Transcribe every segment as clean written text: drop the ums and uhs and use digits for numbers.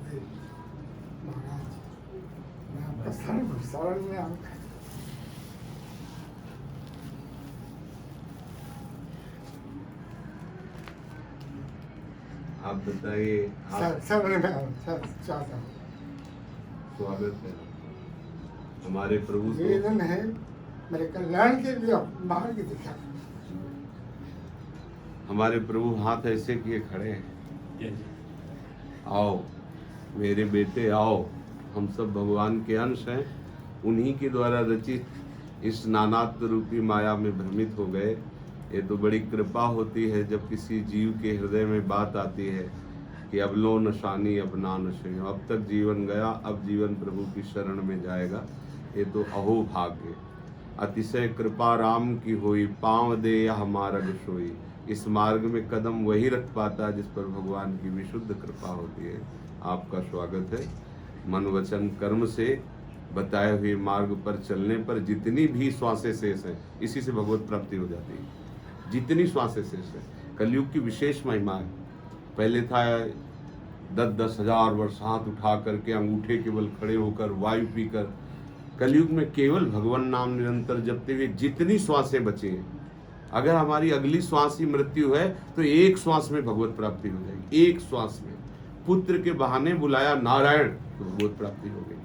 अरे महाराज, मैं आपका शरण में आऊँ। आप बताइए, आप शरण में आऊँ चाहता हूँ। स्वागत है हमारे प्रभु। निवेदन है, मेरे कल्याण के लिए मार्ग दिखा। हमारे प्रभु हाथ ऐसे किए खड़े हैं, आओ मेरे बेटे आओ। हम सब भगवान के अंश हैं, उन्हीं के द्वारा रचित इस नानात्व रूपी माया में भ्रमित हो गए। ये तो बड़ी कृपा होती है जब किसी जीव के हृदय में बात आती है कि अब लो नशानी अब ना नशे। अब तक जीवन गया, अब जीवन प्रभु की शरण में जाएगा। ये तो अहो भाग्य, अतिशय कृपा राम की हुई, पाँव दे यह मार्ग सोई। इस मार्ग में कदम वही रख पाता है जिस पर भगवान की विशुद्ध कृपा होती है। आपका स्वागत है। मन वचन कर्म से बताए हुए मार्ग पर चलने पर जितनी भी श्वासें शेष हैं, इसी से भगवत प्राप्ति हो जाती है। जितनी श्वासें शेष है, कलयुग की विशेष महिमा है। पहले था 10-10 हजार वर्ष हाथ उठा करके, अंगूठे केवल खड़े होकर, वायु पीकर। कलयुग में केवल भगवान नाम निरंतर जपते हुए जितनी श्वासें बची हैं, अगर हमारी अगली श्वास ही मृत्यु है तो एक श्वास में भगवत प्राप्ति हो जाएगी। एक श्वास में पुत्र के बहाने बुलाया नारायण तो भगवत प्राप्ति हो गई।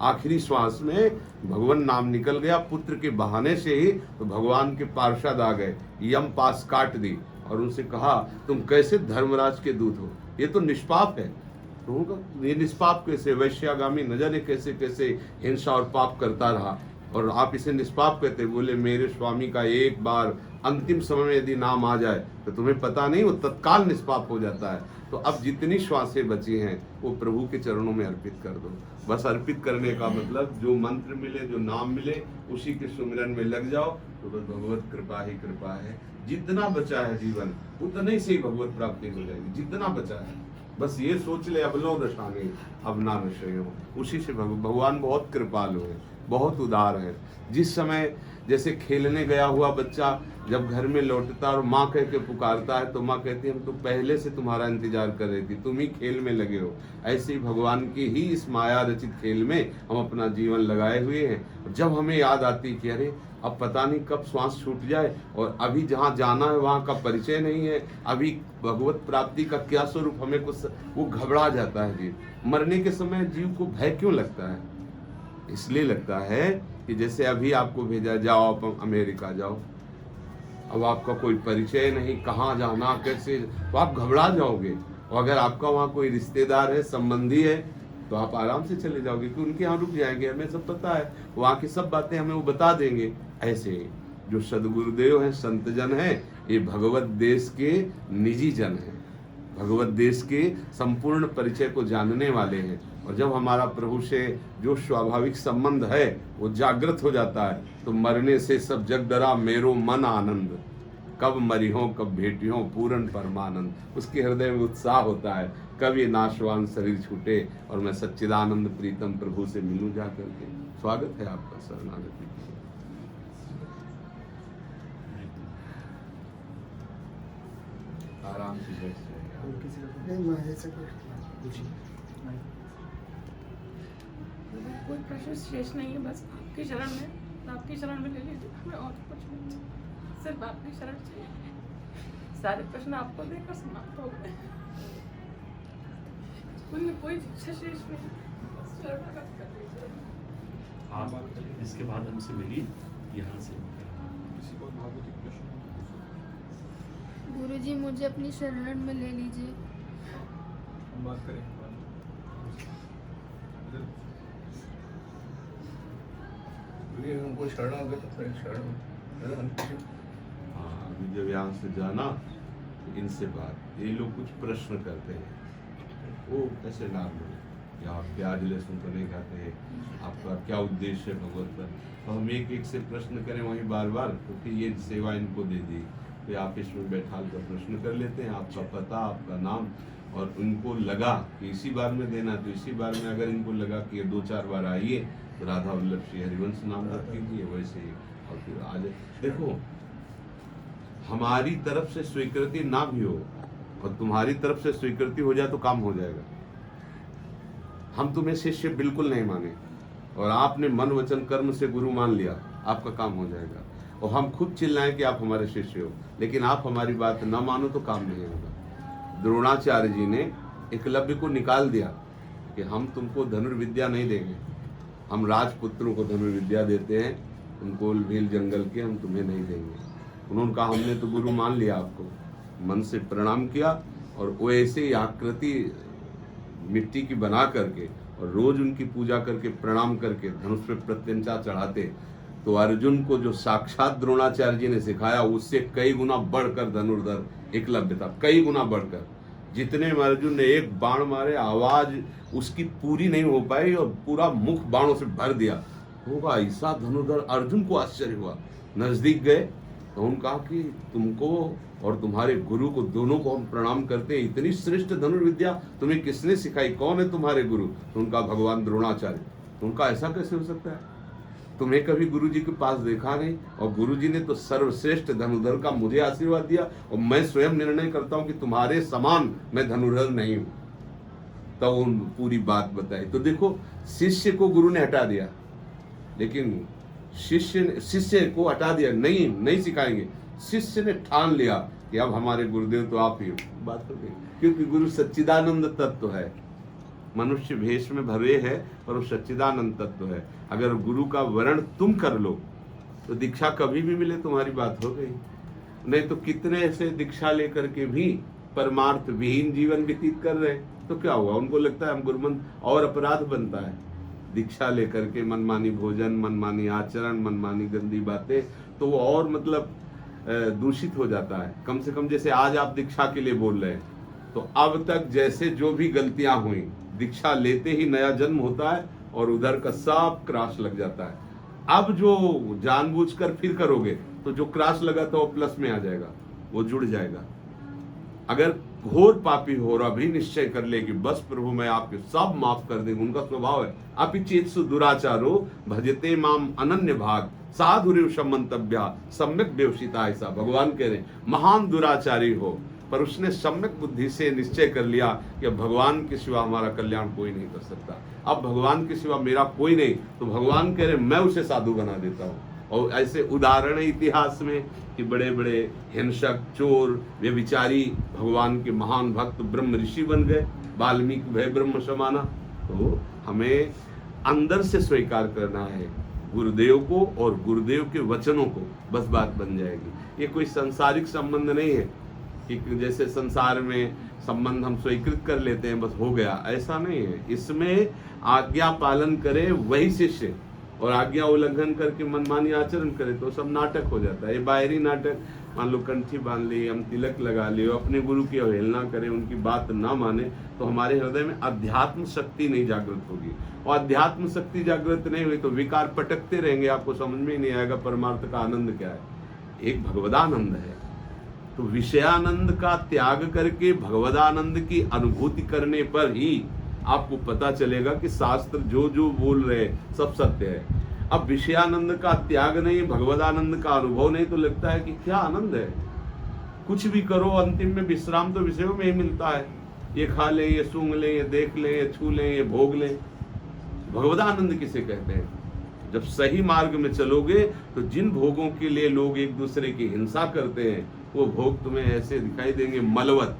आखिरी श्वास में भगवान नाम निकल गया, पुत्र के बहाने से ही तो भगवान के पार्षद आ गए, यम पास काट दी और उनसे कहा तुम कैसे धर्मराज के दूत हो, ये तो निष्पाप है। तो ये निष्पाप कैसे, वैश्यागामी न जाने कैसे कैसे हिंसा और पाप करता रहा और आप इसे निष्पाप कहते। बोले मेरे स्वामी का एक बार अंतिम समय में यदि नाम आ जाए तो तुम्हें पता नहीं, वो तत्काल निष्पाप हो जाता है। तो अब जितनी श्वासें बची हैं वो प्रभु के चरणों में अर्पित कर दो। बस अर्पित करने का मतलब जो मंत्र मिले, जो नाम मिले, उसी के सुमिरन में लग जाओ तो बस भगवत कृपा ही कृपा है। जितना बचा है जीवन उतने से ही भगवत प्राप्ति हो जाएगी। जितना बचा है बस ये सोच ले, अब लो दशानी अब ना नशे हो। उसी से भगवान बहुत कृपालु है, बहुत उदार है। जिस समय जैसे खेलने गया हुआ बच्चा जब घर में लौटता और माँ कह के पुकारता है तो माँ कहती है हम तो पहले से तुम्हारा इंतजार कर रही थी, तुम ही खेल में लगे हो। ऐसे ही भगवान की ही इस माया रचित खेल में हम अपना जीवन लगाए हुए हैं। जब हमें याद आती कि अरे अब पता नहीं कब श्वास छूट जाए और अभी जहाँ जाना है वहाँ का परिचय नहीं है, अभी भगवत प्राप्ति का क्या स्वरूप, हमें कुछ वो घबरा जाता है जीव। मरने के समय जीव को भय क्यों लगता है? इसलिए लगता है कि जैसे अभी आपको भेजा, जाओ आप अमेरिका जाओ, अब आपका कोई परिचय नहीं, कहाँ जाना कैसे, तो आप घबरा जाओगे। और अगर आपका वहाँ कोई रिश्तेदार है, संबंधी है, तो आप आराम से चले जाओगे कि उनके यहाँ रुक जाएंगे, हमें सब पता है, वहाँ की सब बातें हमें वो बता देंगे। ऐसे जो सदगुरुदेव हैं, संत जन हैं, ये भगवत देश के निजी जन हैं, भगवत देश के संपूर्ण परिचय को जानने वाले हैं। और जब हमारा प्रभु से जो स्वाभाविक संबंध है वो जागृत हो जाता है तो मरने से सब जग डरा मेरो मन आनंद, कब मरी हो कब भेटी हो पूर्ण परमानंद। उसके हृदय में उत्साह होता है, कब ये नाशवान शरीर छूटे और मैं सच्चिदानंद प्रीतम प्रभु से मिलूं जा करके। स्वागत है आपका शरणागति। आराम से बैठ कोई प्रश्न शेष नहीं है, बस आपकी शरण में, आपकी शरण में ले लीजिए, हमें और कुछ नहीं, सिर्फ आपकी शरण चाहिए। सारे प्रश्न आपको देकर समाप्त हो गए, उनमें कोई इच्छा शेष नहीं, शरणागत कर दीजिए। आप इसके बाद हमसे मिलिए यहाँ से। गुरुजी मुझे अपनी शरण में ले लीजिए। बात करें उनको शरणागत शरण। हाँ, अभी जब यहाँ से जाना तो इनसे बात, ये लोग कुछ प्रश्न करते हैं, वो कैसे नाम है, या आप प्याज लहसुन तो नहीं खाते, आपका क्या उद्देश्य है भगवत पर। तो हम एक एक से प्रश्न करें वहीं बार बार, तो फिर ये सेवा इनको दे दी, तो आप इसमें बैठा कर प्रश्न कर लेते हैं, आपका पता, आपका नाम, और उनको लगा कि इसी बार में देना तो इसी बार में, अगर इनको लगा कि ये 2-4 बार आइए तो राधा वल्लभ श्री हरिवंश नाम रख कीजिए वैसे ही, और फिर आज देखो हमारी तरफ से स्वीकृति ना भी हो और तुम्हारी तरफ से स्वीकृति हो जाए तो काम हो जाएगा। हम तुम्हें शिष्य बिल्कुल नहीं माने और आपने मन वचन कर्म से गुरु मान लिया, आपका काम हो जाएगा। और हम खुद चिल्लाएं कि आप हमारे शिष्य हो, लेकिन आप हमारी बात न मानो तो काम नहीं होगा। द्रोणाचार्य जी ने एकलव्य को निकाल दिया कि हम तुमको धनुर्विद्या नहीं देंगे, हम राजपुत्रों को धनुर्विद्या देते हैं, उनको भील जंगल के हम तुम्हें नहीं देंगे। उन्होंने कहा हमने तो गुरु मान लिया आपको, मन से प्रणाम किया और वैसे ही आकृति मिट्टी की बना करके और रोज उनकी पूजा करके प्रणाम करके धनुष पे प्रत्यंचा चढ़ाते। तो अर्जुन को जो साक्षात द्रोणाचार्य जी ने सिखाया उससे कई गुना बढ़कर धनुर्धर एकलव्य था, कई गुना बढ़कर। जितने में अर्जुन ने एक बाण मारे, आवाज उसकी पूरी नहीं हो पाई और पूरा मुख बाणों से भर दिया। होगा ऐसा धनुर्धर, अर्जुन को आश्चर्य हुआ। नजदीक गए तो उन्होंने कहा कि तुमको और तुम्हारे गुरु को दोनों को हम प्रणाम करते हैं, इतनी श्रेष्ठ धनुर्विद्या तुम्हें किसने सिखाई, कौन है तुम्हारे गुरु? तो उनका भगवान द्रोणाचार्य। उनका ऐसा कैसे हो सकता है, तुम्हें कभी गुरु जी के पास देखा नहीं और गुरु जी ने तो सर्वश्रेष्ठ धनुर्धर का मुझे आशीर्वाद दिया और मैं स्वयं निर्णय करता हूं कि तुम्हारे समान मैं धनुर्धर नहीं हूं। तब उन पूरी बात बताई। तो देखो, शिष्य को गुरु ने हटा दिया, लेकिन शिष्य को हटा दिया, नहीं सिखाएंगे। शिष्य ने ठान लिया कि अब हमारे गुरुदेव तो आप ही हो। बात हो गई, क्योंकि गुरु सच्चिदानंद तत्व है, मनुष्य भेष में भरे है पर वो सच्चिदानंद तत्व है। अगर गुरु का वर्ण तुम कर लो तो दीक्षा कभी भी मिले तुम्हारी बात हो गई। नहीं तो कितने ऐसे दीक्षा लेकर के भी परमार्थ विहीन जीवन व्यतीत कर रहे हैं, तो क्या हुआ? उनको लगता है हम गुरुमंत्र, और अपराध बनता है। दीक्षा लेकर के मनमानी भोजन, मनमानी आचरण, मनमानी गंदी बातें, तो वो और मतलब दूषित हो जाता है। कम से कम जैसे आज आप दीक्षा के लिए बोल रहे हैं, तो अब तक जैसे जो भी गलतियां हुई, दीक्षा लेते ही नया जन्म होता है और उधर का सब क्रास लग जाता है। अब जो जानबूझकर फिर करोगे तो जो क्रास लगा था वो प्लस में आ जाएगा, वो जुड़ जाएगा। अगर घोर पापी हो रहा भी निश्चय कर ले कि बस प्रभु मैं आपके सब माफ कर देंगे, उनका स्वभाव है। अपि चेत्सु दुराचारो भजते माम अनन्य भाग साधुरिव समंतव्या सम्यक व्यवसिता। ऐसा भगवान कह रहे, महान दुराचारी हो पर उसने सम्यक बुद्धि से निश्चय कर लिया कि भगवान के सिवा हमारा कल्याण कोई नहीं कर सकता, अब भगवान के सिवा मेरा कोई नहीं, तो भगवान कह रहे मैं उसे साधु बना देता हूँ। और ऐसे उदाहरण है इतिहास में कि बड़े बड़े हिंसक, चोर, व्यभिचारी भगवान के महान भक्त ब्रह्म ऋषि बन गए। वाल्मीकि भय ब्रह्म समाना। तो हमें अंदर से स्वीकार करना है गुरुदेव को और गुरुदेव के वचनों को, बस बात बन जाएगी। ये कोई सांसारिक संबंध नहीं है कि जैसे संसार में संबंध हम स्वीकृत कर लेते हैं बस हो गया, ऐसा नहीं है। इसमें आज्ञा पालन करे वही शिष्य, और आज्ञा उल्लंघन करके मनमानी आचरण करे तो सब नाटक हो जाता है। ये बाहरी नाटक, मान लो कंठी बांध ली, हम तिलक लगा लिए, अपने गुरु की अवहेलना करें, उनकी बात ना माने, तो हमारे हृदय में अध्यात्म शक्ति नहीं जागृत होगी। और अध्यात्म शक्ति जागृत नहीं हुई तो विकार पटकते रहेंगे, आपको समझ में ही नहीं आएगा परमार्थ का आनंद क्या है। एक भगवदानंद है, तो विषयानंद का त्याग करके भगवदानंद की अनुभूति करने पर ही आपको पता चलेगा कि शास्त्र जो जो बोल रहे हैं सब सत्य है। अब विषयानंद का त्याग नहीं, भगवदानंद का अनुभव नहीं, तो लगता है कि क्या आनंद है, कुछ भी करो अंतिम में विश्राम तो विषयों में ही मिलता है। ये खा लें, ये सूंघ लें, ये देख लें, ये छू लें, ये भोग लें। भगवदानंद किसे कहते हैं? जब सही मार्ग में चलोगे तो जिन भोगों के लिए लोग एक दूसरे की हिंसा करते हैं वो भोग तुम्हें ऐसे दिखाई देंगे, मलवत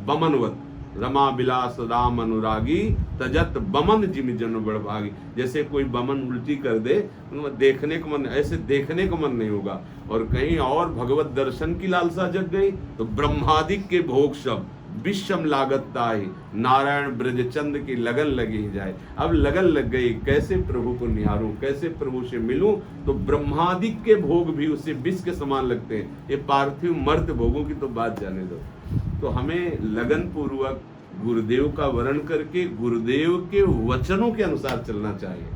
बमनवत। रमा बिलास राम अनुरागी तजत बमन जिम जन बड़भागी। जैसे कोई बमन उल्टी कर दे, देखने को मन, ऐसे देखने को मन नहीं होगा। और कहीं और भगवत दर्शन की लालसा जग गई तो ब्रह्मादिक के भोग सब विषम लागतता ही नारायण ब्रजचंद की लगन लगी ही जाए। अब लगन लग गई, कैसे प्रभु को निहारूं, कैसे प्रभु से मिलूं, तो ब्रह्मादिक के भोग भी उसे विष के समान लगते हैं। ये पार्थिव मर्त भोगों की तो बात जाने दो। तो हमें लगन पूर्वक गुरुदेव का वर्ण करके गुरुदेव के वचनों के अनुसार चलना चाहिए,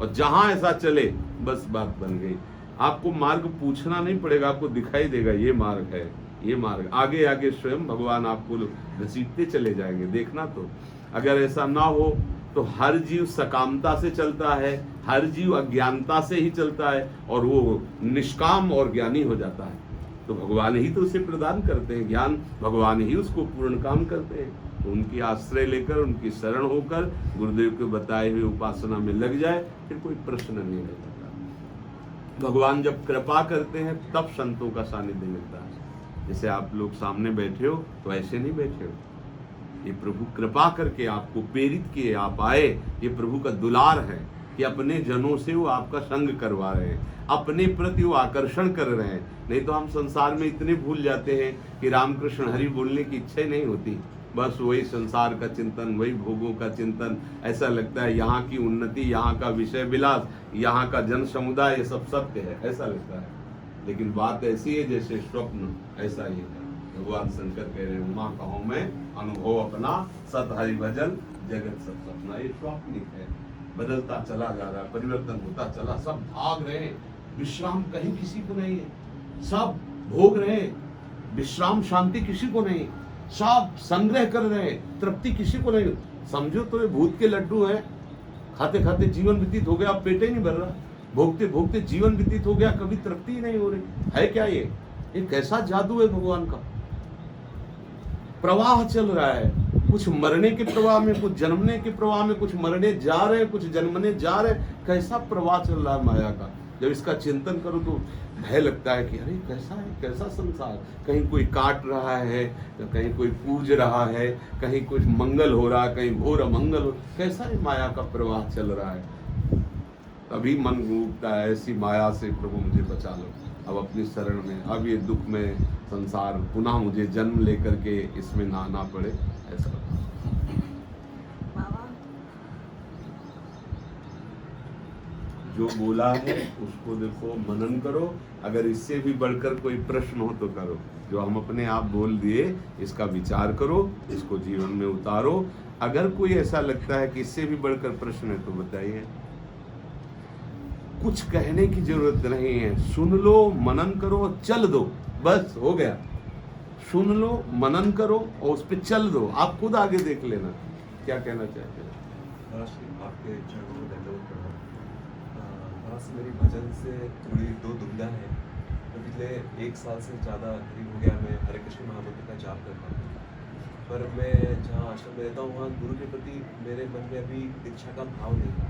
और जहां ऐसा चले बस बात बन गई। आपको मार्ग पूछना नहीं पड़ेगा, आपको दिखाई देगा ये मार्ग है, ये मार्ग। आगे आगे स्वयं भगवान आपको घसीटते चले जाएंगे। देखना, तो अगर ऐसा ना हो तो हर जीव सकामता से चलता है, हर जीव अज्ञानता से ही चलता है, और वो निष्काम और ज्ञानी हो जाता है। तो भगवान ही तो उसे प्रदान करते हैं ज्ञान, भगवान ही उसको पूर्ण काम करते हैं। तो उनकी आश्रय लेकर, उनकी शरण होकर गुरुदेव के बताए हुए उपासना में लग जाए, फिर कोई प्रश्न नहीं रहता। भगवान जब कृपा करते हैं तब संतों का सानिध्य मिलता है। जैसे आप लोग सामने बैठे हो तो ऐसे नहीं बैठे हो, ये प्रभु कृपा करके आपको प्रेरित किए, आप आए, ये प्रभु का दुलार है कि अपने जनों से वो आपका संग करवा रहे हैं, अपने प्रति वो आकर्षण कर रहे हैं। नहीं तो हम संसार में इतने भूल जाते हैं कि रामकृष्ण हरि बोलने की इच्छा ही नहीं होती, बस वही संसार का चिंतन, वही भोगों का चिंतन। ऐसा लगता है यहाँ की उन्नति, यहाँ का विषय विलास, यहाँ का जन समुदाय, ये सब सत्य है, ऐसा लगता है। लेकिन बात ऐसी है जैसे स्वप्न, ऐसा ही है। भगवान शंकर कह रहे हैं, उमा कहूँ मैं अनुभव अपना, सत हरि भजन जगत सब सपना। ये स्वाप्निक है, बदलता चला जा रहा है, परिवर्तन होता चला, सब भाग रहे हैं, विश्राम कहीं किसी को नहीं है, सब भोग रहे हैं, विश्राम शांति किसी को नहीं, सब संग्रह कर रहे हैं, तृप्ति किसी को नहीं। समझो तो ये भूत के लड्डू है, खाते खाते जीवन व्यतीत हो गया, अब पेट ही नहीं भर रहा, भोगते भोगते जीवन व्यतीत हो गया, कभी तृप्ति ही नहीं हो रही है। क्या ये कैसा जादू है भगवान का? प्रवाह चल रहा है, कुछ मरने के प्रवाह में, कुछ जन्मने के प्रवाह में, कुछ मरने जा रहे हैं, कुछ जन्मने जा रहे हैं। कैसा प्रवाह चल रहा है माया का। जब इसका चिंतन करो तो भय लगता है कि अरे कैसा है, कैसा संसार। कहीं कोई काट रहा है, कहीं कोई पूज रहा है, कहीं कुछ मंगल हो रहा है, कहीं घोर अमंगल हो, कैसा है माया का प्रवाह चल रहा है। तभी मन उठता है, ऐसी माया से प्रभु मुझे बचा लो, अब अपनी शरण में, अब ये दुख में संसार पुनः मुझे जन्म लेकर के इसमें ना आना पड़े, ऐसा लगता है। जो बोला है उसको देखो, मनन करो। अगर इससे भी बढ़कर कोई प्रश्न हो तो करो, जो हम अपने आप बोल दिए इसका विचार करो, इसको जीवन में उतारो। अगर कोई ऐसा लगता है कि इससे भी बढ़कर प्रश्न है तो बताइए। कुछ कहने की जरूरत नहीं है, सुन लो, मनन करो, चल दो, बस हो गया। सुन लो, मनन करो और उस पर चल दो, आप खुद आगे देख लेना क्या कहना चाहते हैं। आपके चरणों में दंडवत प्रणाम। मेरी भजन से थोड़ी दो दुविधा है। पिछले 1 साल से ज़्यादा करीब हो गया मैं हरे कृष्ण महामंत्र का जाप करता हूँ, पर मैं जहाँ आश्रम में रहता हूँ वहाँ गुरु के प्रति मेरे मन में अभी दीक्षा का भाव नहीं है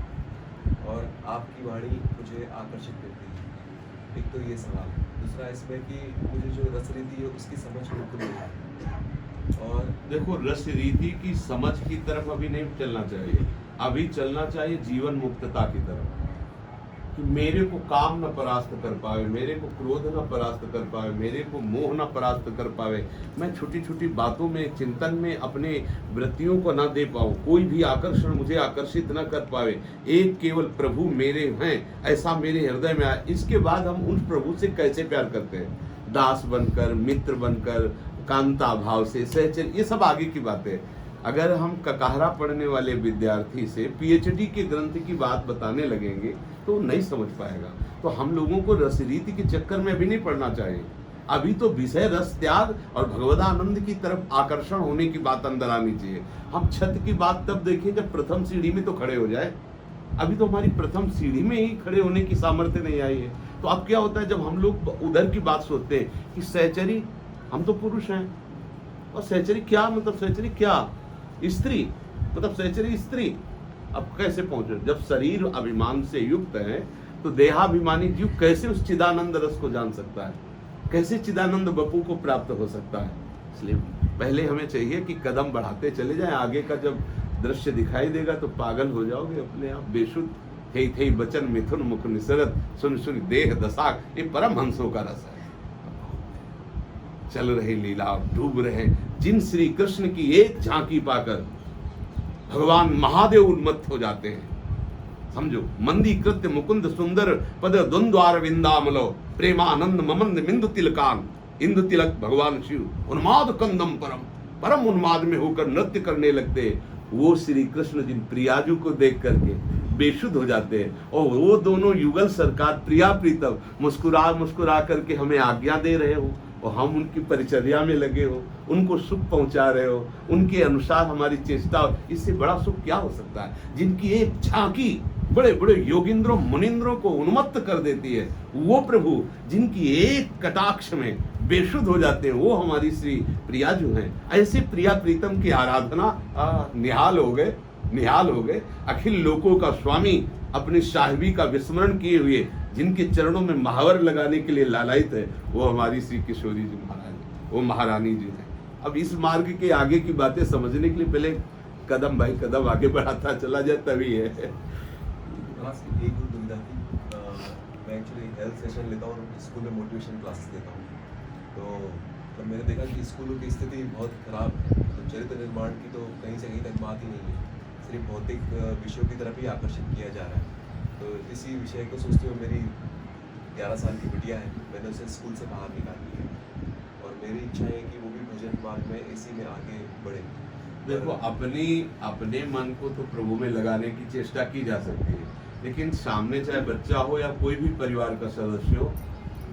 और आपकी वाणी मुझे आकर्षित करती है। एक तो ये सवाल, दूसरा इसमें कि मुझे जो रस रीति है उसकी समझ बिल्कुल नहीं है। और देखो, रस रीति की समझ की तरफ अभी नहीं चलना चाहिए, अभी चलना चाहिए जीवन मुक्तता की तरफ, कि मेरे को काम न परास्त कर पावे, मेरे को क्रोध न परास्त कर पावे, मेरे को मोह न परास्त कर पावे, मैं छोटी छोटी बातों में, चिंतन में अपने वृत्तियों को न दे पाऊँ, कोई भी आकर्षण मुझे आकर्षित न कर पावे, एक केवल प्रभु मेरे हैं ऐसा मेरे हृदय में आए। इसके बाद हम उन प्रभु से कैसे प्यार करते हैं, दास बनकर, मित्र बनकर, कांता भाव से, सहचर्य, ये सब आगे की बातें। अगर हम ककाहरा पढ़ने वाले विद्यार्थी से पीएचडी के ग्रंथ की बात बताने लगेंगे तो नहीं समझ पाएगा। तो हम लोगों को रस रीति के चक्कर में भी नहीं पढ़ना चाहिए, अभी तो विषय रस त्याग और भगवदानंद की तरफ आकर्षण होने की बात अंदर आनी चाहिए। हम छत की बात तब देखें जब प्रथम सीढ़ी में तो खड़े हो जाए, अभी तो हमारी प्रथम सीढ़ी में ही खड़े होने की सामर्थ्य नहीं आई है। तो अब क्या होता है, जब हम लोग उधर की बात सोचते हैं कि सहचरी, हम तो पुरुष हैं और सहचरी क्या मतलब, सहचरी क्या स्त्री, मतलब सहचरी स्त्री। अब कैसे पहुंचे, जब शरीर अभिमान से युक्त है तो देहाभिमानी जीव कैसे उस चिदानंद रस को जान सकता है, कैसे चिदानंद बपू को प्राप्त हो सकता है। इसलिए पहले हमें चाहिए कि कदम बढ़ाते चले जाएं, आगे का जब दृश्य दिखाई देगा तो पागल हो जाओगे अपने आप। बेशुद्ध थे थे बचन मिथुन मुख निसरत, सुन सुन देह दशा, ये परम हंसों का रस है। चल रहे लीला, डूब रहे, जिन श्री कृष्ण की एक झांकी पाकर भगवान महादेव उन्मत्त हो जाते हैं। समझो, मंदी कृत्य मुकुंद सुंदर पद द्वंद्वार विंदामलो, प्रेमानंद ममंद मिंदु तिलकान, इंदु तिलक भगवान शिव उन्माद कंदम परम, परम उन्माद में होकर नृत्य करने लगते। वो श्री कृष्ण जिन प्रियाजू को देख करके बेशुद्ध हो जाते हैं और वो दोनों युगल सरकार प्रिया प्रीतम मुस्कुरा मुस्कुरा करके हमें आज्ञा दे रहे हो और हम उनकी परिचर्या में लगे हो, उनको सुख पहुंचा रहे हो, उनके अनुसार हमारी चेष्टा हो, इससे बड़ा सुख क्या हो सकता है। जिनकी एक झांकी बड़े बड़े योगिंद्रों मुनिंद्रों को उन्मत्त कर देती है, वो प्रभु जिनकी एक कटाक्ष में बेशुद्ध हो जाते हैं। वो हमारी श्री प्रिया जो हैं, ऐसे प्रिया प्रीतम की आराधना निहाल हो गए। अखिल लोकों का स्वामी अपनी साहिबी का विस्मरण किए हुए जिनके चरणों में महावर लगाने के लिए लालायित है, वो हमारी श्री किशोरी जी महाराज, वो महारानी जी हैं। अब इस मार्ग के आगे की बातें समझने के लिए पहले कदम भाई कदम आगे बढ़ाता चला जाए तभी है। एक दुविधा थी, मैं एक्चुअली हेल्थ सेशन लेता हूँ और स्कूल में मोटिवेशन क्लासेस देता हूँ। तो मैंने देखा कि स्कूलों की स्थिति बहुत खराब है, तो चरित्र निर्माण की तो कहीं से कहीं तक बात ही नहीं है, सिर्फ भौतिक विषयों की तरफ ही आकर्षित किया जा रहा है। तो इसी विषय को सोचते हुए मेरी 11 साल की बिटिया है, मैंने उसे स्कूल से बाहर निकाल दिया और मेरी इच्छा है कि वो भी भजन मार्ग में इसी में आगे बढ़े। देखो, अपने मन को तो प्रभु में लगाने की चेष्टा की जा सकती है, लेकिन सामने चाहे बच्चा हो या कोई भी परिवार का सदस्य हो,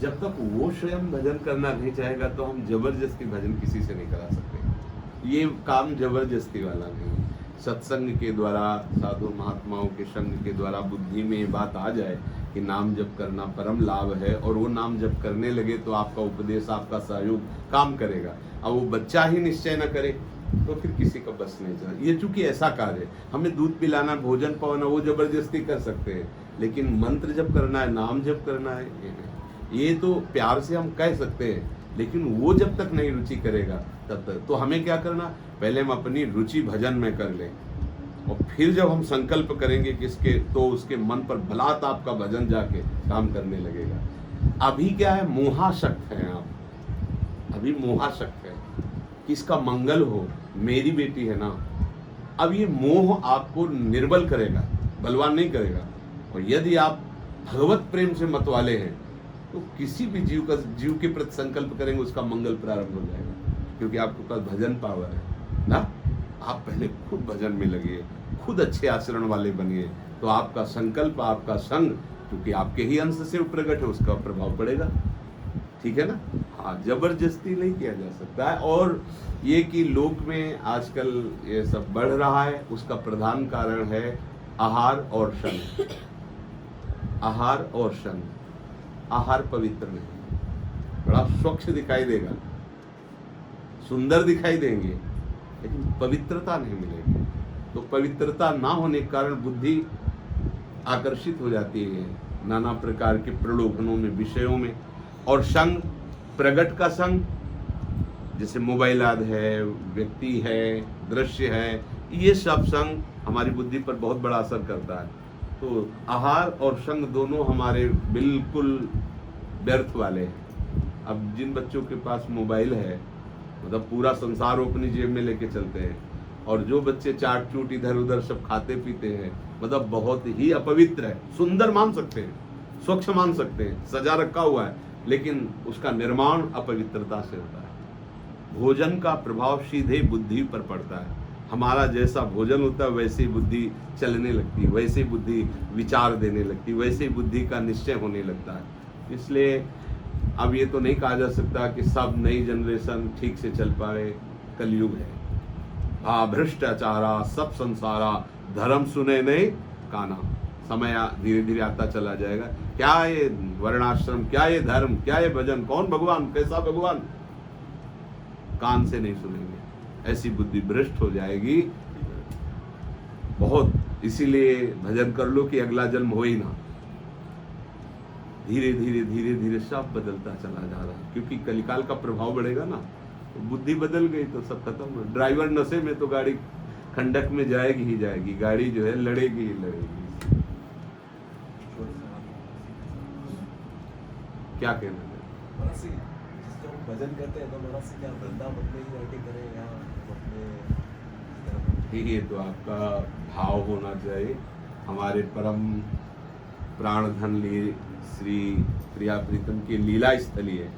जब तक वो स्वयं भजन करना नहीं चाहेगा तो हम जबरदस्ती भजन किसी से नहीं करा सकते। ये काम जबरदस्ती वाला नहीं है। सत्संग के द्वारा, साधु महात्माओं के संग के द्वारा बुद्धि में ये बात आ जाए कि नाम जप करना परम लाभ है और वो नाम जप करने लगे तो आपका उपदेश, आपका सहयोग काम करेगा। अब वो बच्चा ही निश्चय न करे तो फिर किसी का बस नहीं चला। ये चूंकि ऐसा कार्य है, हमें दूध पिलाना, भोजन पाना, वो जबरदस्ती कर सकते हैं, लेकिन मंत्र जप करना है, नाम जप करना है, ये तो प्यार से हम कह सकते हैं, लेकिन वो जब तक नहीं रुचि करेगा तब तक। तो हमें क्या करना, पहले हम अपनी रुचि भजन में कर लें और फिर जब हम संकल्प करेंगे किसके, तो उसके मन पर बलात् आपका भजन जाके काम करने लगेगा। अभी क्या है, मोहाशक्त है आप, अभी मोहाशक्त है कि इसका मंगल हो, मेरी बेटी है ना। अब ये मोह आपको निर्बल करेगा, बलवान नहीं करेगा। और यदि आप भगवत प्रेम से मतवाले हैं तो किसी भी जीव के प्रति संकल्प करेंगे उसका मंगल प्रारंभ हो जाएगा, क्योंकि आपके पास भजन पावर है ना। आप पहले खुद भजन में लगिए, खुद अच्छे आचरण वाले बनिए, तो आपका संकल्प, आपका संग, क्योंकि आपके ही अंश से प्रकट है, उसका प्रभाव पड़ेगा। ठीक है ना। हाँ, जबरदस्ती नहीं किया जा सकता है। और ये कि लोक में आजकल ये सब बढ़ रहा है, उसका प्रधान कारण है आहार और संग। आहार और संग। आहार पवित्र नहीं, बड़ा स्वच्छ दिखाई देगा, सुंदर दिखाई देंगे, लेकिन पवित्रता नहीं मिलेगी। तो पवित्रता ना होने के कारण बुद्धि आकर्षित हो जाती है नाना प्रकार के प्रलोभनों में, विषयों में। और संग, प्रगट का संग, जैसे मोबाइल आदि है, व्यक्ति है, दृश्य है, ये सब संग हमारी बुद्धि पर बहुत बड़ा असर करता है। तो आहार और संग दोनों हमारे बिल्कुल व्यर्थ वाले हैं। अब जिन बच्चों के पास मोबाइल है, मतलब पूरा संसार वो अपनी जेब में लेके चलते हैं, और जो बच्चे चाट चूट इधर उधर सब खाते पीते हैं, मतलब बहुत ही अपवित्र है। सुंदर मान सकते हैं, स्वच्छ मान सकते हैं, सजा रखा हुआ है, लेकिन उसका निर्माण अपवित्रता से होता है। भोजन का प्रभाव सीधे बुद्धि पर पड़ता है। हमारा जैसा भोजन होता है वैसे ही बुद्धि चलने लगती है, वैसे ही बुद्धि विचार देने लगती है, वैसे ही बुद्धि का निश्चय होने लगता है। इसलिए अब ये तो नहीं कहा जा सकता कि सब नई जनरेशन ठीक से चल पाए, कलयुग है। भ्रष्टाचारा सब संसारा, धर्म सुने नहीं काना। समय धीरे धीरे आता चला जाएगा। क्या ये वर्णाश्रम, क्या ये धर्म, क्या ये भजन, कौन भगवान, कैसा भगवान, कान से नहीं सुनेंगे, ऐसी बुद्धि भ्रष्ट हो जाएगी बहुत। इसीलिए भजन कर लो कि अगला जन्म हो ही ना। धीरे धीरे धीरे धीरे सब बदलता चला जा रहा है, क्योंकि कलिकाल का प्रभाव बढ़ेगा ना। तो बुद्धि बदल गई तो सब खत्म। ड्राइवर नशे में तो गाड़ी खंडक में जाएगी ही जाएगी, गाड़ी जो है लड़ेगी ही लड़ेगी। क्या कहना है? महाराज जी, जिसको हम भजन करते हैं तो महाराज जी क्या वृंदावन में ही रह के करें या अपने? ये तो आपका भाव होना चाहिए। हमारे परम प्राणधन लिए श्री प्रिया प्रीतम की लीला स्थली है।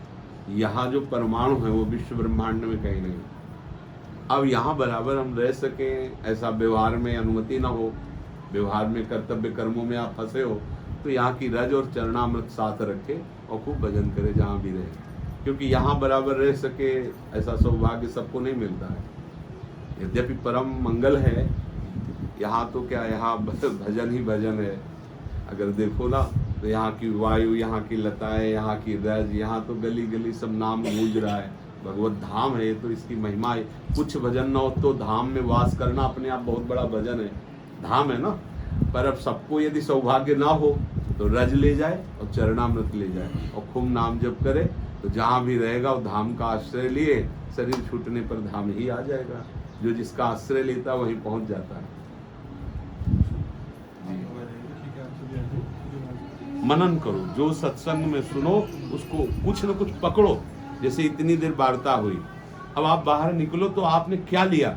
यहाँ जो परमाणु है वो विश्व ब्रह्मांड में कहीं नहीं। अब यहाँ बराबर हम रह सकें, ऐसा व्यवहार में अनुमति ना हो, व्यवहार में कर्तव्य कर्मों में आप फंसे हो, तो यहाँ की रज और चरणामृत साथ रखे और खूब भजन करे जहाँ भी रहे, क्योंकि यहाँ बराबर रह सके ऐसा सौभाग्य सबको नहीं मिलता है। यद्यपि परम मंगल है, यहाँ तो क्या, यहाँ भजन ही भजन है। अगर देखो ना तो यहाँ की वायु, यहाँ की लताएं, यहाँ की रज, यहाँ तो गली गली सब नाम गूंज रहा है। भगवत धाम है तो इसकी महिमा है। कुछ भजन न हो तो धाम में वास करना अपने आप बहुत बड़ा भजन है, धाम है ना। पर अब सबको यदि सौभाग्य ना हो तो रज ले जाए और चरणामृत ले जाए और खूब नाम जप करे, तो जहाँ भी रहेगा वो धाम का आश्रय लिए, शरीर छूटने पर धाम ही आ जाएगा। जो जिसका आश्रय लेता वहीं पहुंच जाता है। मनन करो, जो सत्संग में सुनो उसको कुछ न कुछ पकड़ो। जैसे इतनी देर वार्ता हुई, अब आप बाहर निकलो तो आपने क्या लिया,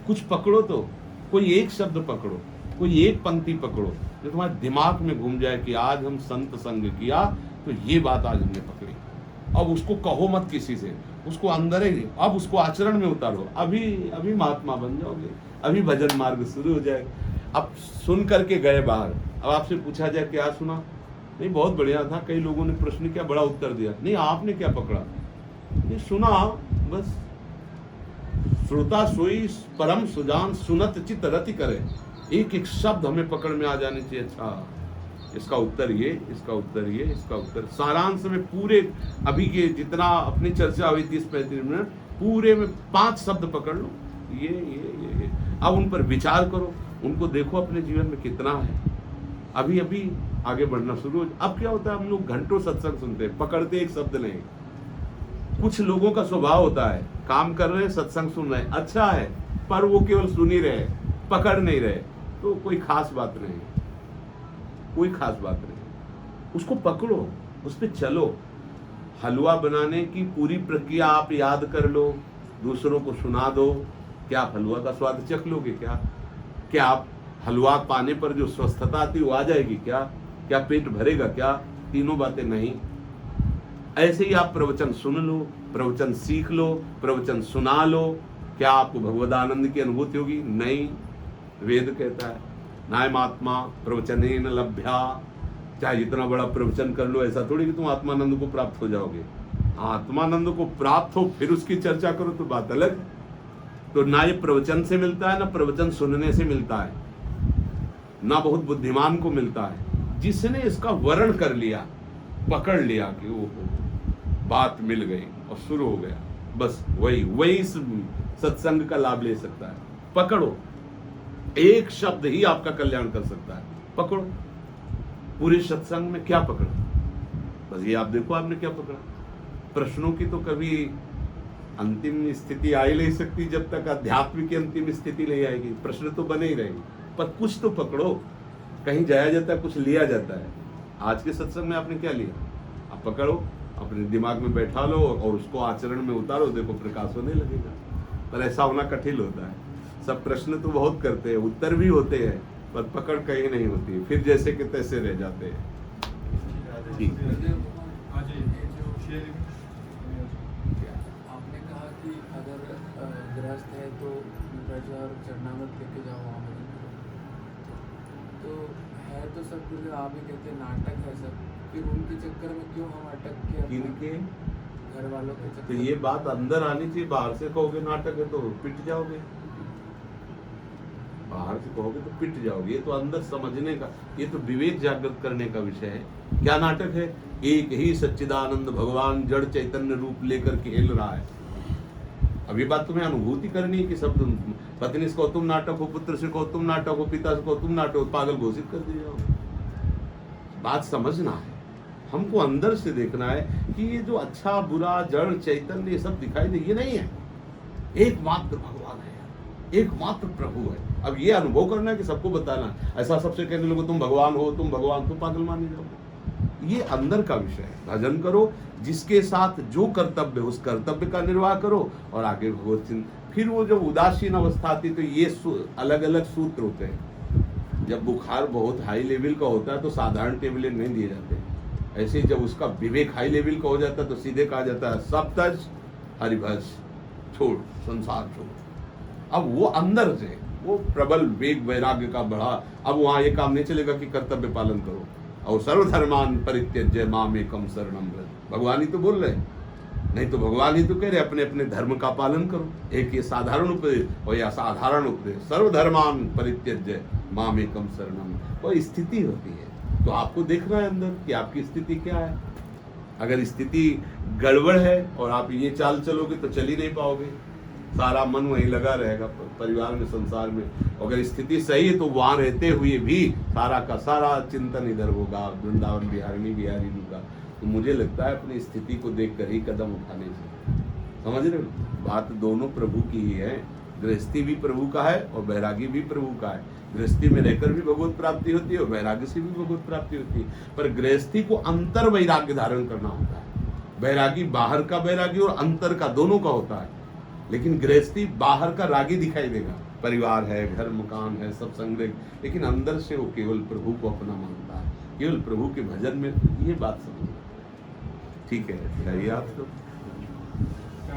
कुछ पकड़ो। तो कोई एक शब्द पकड़ो, कोई एक पंक्ति पकड़ो जो तुम्हारे दिमाग में घूम जाए कि आज हम संत संग किया तो ये बात आज हमने पकड़ी। अब उसको कहो मत किसी से, उसको अंदर ही, अब उसको आचरण में उतारो। अभी महात्मा बन जाओगे, अभी भजन मार्ग शुरू हो जाएगा। अब सुन करके गए बाहर, अब आपसे पूछा जाए क्या सुना, नहीं बहुत बढ़िया था, कई लोगों ने प्रश्न किया, बड़ा उत्तर दिया, नहीं आपने क्या पकड़ा, ये सुना बस। श्रोता सोई परम सुजान, सुनत चित रति करे। एक एक शब्द हमें पकड़ में आ जाने चाहिए। अच्छा इसका उत्तर ये, इसका उत्तर ये, इसका उत्तर। सारांश में पूरे अभी के जितना अपनी चर्चा हुई 30-35 मिनट, पूरे में 5 शब्द पकड़ लो, ये। अब उन पर विचार करो, उनको देखो अपने जीवन में कितना है। अभी आगे बढ़ना शुरू हो। अब क्या होता है, हम लोग घंटों सत्संग सुनते हैं, पकड़ते एक शब्द नहीं। कुछ लोगों का स्वभाव होता है, काम कर रहे हैं, सत्संग सुन रहे हैं, अच्छा है, पर वो केवल सुन ही रहे, पकड़ नहीं रहे, तो कोई खास बात नहीं, कोई खास बात नहीं। उसको पकड़ो, उस पर चलो। हलवा बनाने की पूरी प्रक्रिया आप याद कर लो, दूसरों को सुना दो। क्या आप हलवा का स्वाद चख लोगे? क्या आप हलवा पाने पर जो स्वस्थता आती वो आ जाएगी? क्या पेट भरेगा? क्या तीनों बातें नहीं। ऐसे ही आप प्रवचन सुन लो, प्रवचन सीख लो, प्रवचन सुना लो, क्या आपको भगवदानंद की अनुभूति होगी? नहीं। वेद कहता है नायमात्मा प्रवचनेन लभ्या। चाहे जितना बड़ा प्रवचन कर लो, ऐसा थोड़ी कि तुम आत्मानंद को प्राप्त हो जाओगे। आत्मानंद को प्राप्त हो फिर उसकी चर्चा करो तो बात अलग। तो ना ये प्रवचन से मिलता है, ना प्रवचन सुनने से मिलता है, ना बहुत बुद्धिमान को मिलता है। जिसने इसका वर्ण कर लिया, पकड़ लिया कि वो बात मिल गई और शुरू हो गया, बस वही इस सत्संग का लाभ ले सकता है। पकड़ो, एक शब्द ही आपका कल्याण कर सकता है। पकड़ो। पूरे सत्संग में क्या पकड़ा, बस ये आप देखो आपने क्या पकड़ा। प्रश्नों की तो कभी अंतिम स्थिति आ ही नहीं सकती जब तक अध्यात्म की अंतिम स्थिति नहीं आएगी। प्रश्न तो बने ही रहेंगे, पर कुछ तो पकड़ो। कहीं जाया जाता है, कुछ लिया जाता है। आज के सत्संग में आपने क्या लिया, आप पकड़ो, अपने दिमाग में बैठा लो और उसको आचरण में उतारो, देखो प्रकाश होने लगेगा। पर ऐसा होना कठिन होता है। सब प्रश्न तो बहुत करते हैं, उत्तर भी होते हैं, पर पकड़ कहीं नहीं होती, फिर जैसे कि तैसे रह जाते हैं। ठीक है। आपने कहा कि अगर गृहस्थ है तो ब्रज और चरणामृत लेके जाओ वहाँ भजन करो। तो है तो सब कुछ आप ही कहते हैं नाटक है सब, फिर उनके चक्कर में क्यों हम अटक के किनके? घर वालों के चक्कर? तो ये बात अंदर आनी चाहिए। बाहर से कहोगे नाटक है तो पिट जाओगे, बाहर से कहोगे तो पिट जाओगे। ये तो अंदर समझने का, ये तो विवेक जागृत करने का विषय है। क्या नाटक है? एक ही सच्चिदानंद भगवान जड़ चैतन्य रूप लेकर के हिल रहा है। अब ये बात तुम्हें अनुभूति करनी है कि सब पत्नी से कहो तुम नाटक हो, पुत्र से कहो तुम नाटक हो, पिता से कहो तुम नाटक हो, पागल घोषित कर दिए जाओगे। बात समझना है, हमको अंदर से देखना है कि ये जो अच्छा बुरा जड़ चैतन्य ये सब दिखाई दे, ये नहीं है। एकमात्र भगवान है, एकमात्र प्रभु है। अब ये अनुभव करना है कि सबको बताना। ऐसा सबसे कहने लगो तुम भगवान हो, तुम भगवान, तो पागल माने जाओगे। ये अंदर का विषय है। भजन करो, जिसके साथ जो कर्तव्य उस कर्तव्य का निर्वाह करो और आगे भगवत चिंतन। फिर वो जब उदासीन अवस्था आती तो ये अलग अलग सूत्र होते हैं। जब बुखार बहुत हाई लेवल का होता है तो साधारण टेबलेट नहीं दिए जाते। ऐसे ही जब उसका विवेक हाई लेवल का हो जाता है तो सीधे कहा जाता है सब तज हरिभज, छोड़ संसार छोड़। अब वो अंदर से वो प्रबल वेग वैराग्य का बढ़ा। अब वहाँ ये काम नहीं चलेगा कि कर्तव्य पालन करो और सर्वधर्मान परित्यज्य मामेकम शरणम व्रज। भगवान ही तो बोल रहे हैं, नहीं तो भगवान ही तो कह रहे अपने अपने धर्म का पालन करो। एक ये साधारण उपदेश और यह असाधारण उपदेश, सर्वधर्मान परित्यज्य मामेकम शरणम। वो स्थिति होती है। तो आपको देखना है अंदर कि आपकी स्थिति क्या है। अगर स्थिति गड़बड़ है और आप ये चाल चलोगे तो चल ही नहीं पाओगे, सारा मन वहीं लगा रहेगा परिवार में, संसार में। अगर स्थिति सही है तो वहां रहते हुए भी सारा का सारा चिंतन इधर होगा, वृंदावन बिहारिणी बिहारी जी का। तो मुझे लगता है अपनी स्थिति को देखकर ही कदम उठाने से, समझ रहे हो, बात दोनों प्रभु की ही है। गृहस्थी भी प्रभु का है और वैरागी भी प्रभु का है। गृहस्थी में रहकर भी भगवत प्राप्ति होती है और वैराग्य से भी भगवत प्राप्ति होती है। पर गृहस्थी को अंतर वैराग्य धारण करना होता है। वैरागी बाहर का वैरागी और अंतर का दोनों का होता है, लेकिन गृहस्थी बाहर का रागी दिखाई देगा, परिवार है, घर मकान है, सब संग्रह, लेकिन अंदर से वो केवल प्रभु को अपना मानता है, केवल प्रभु के भजन में। ये बात समझना ठीक है। आप तो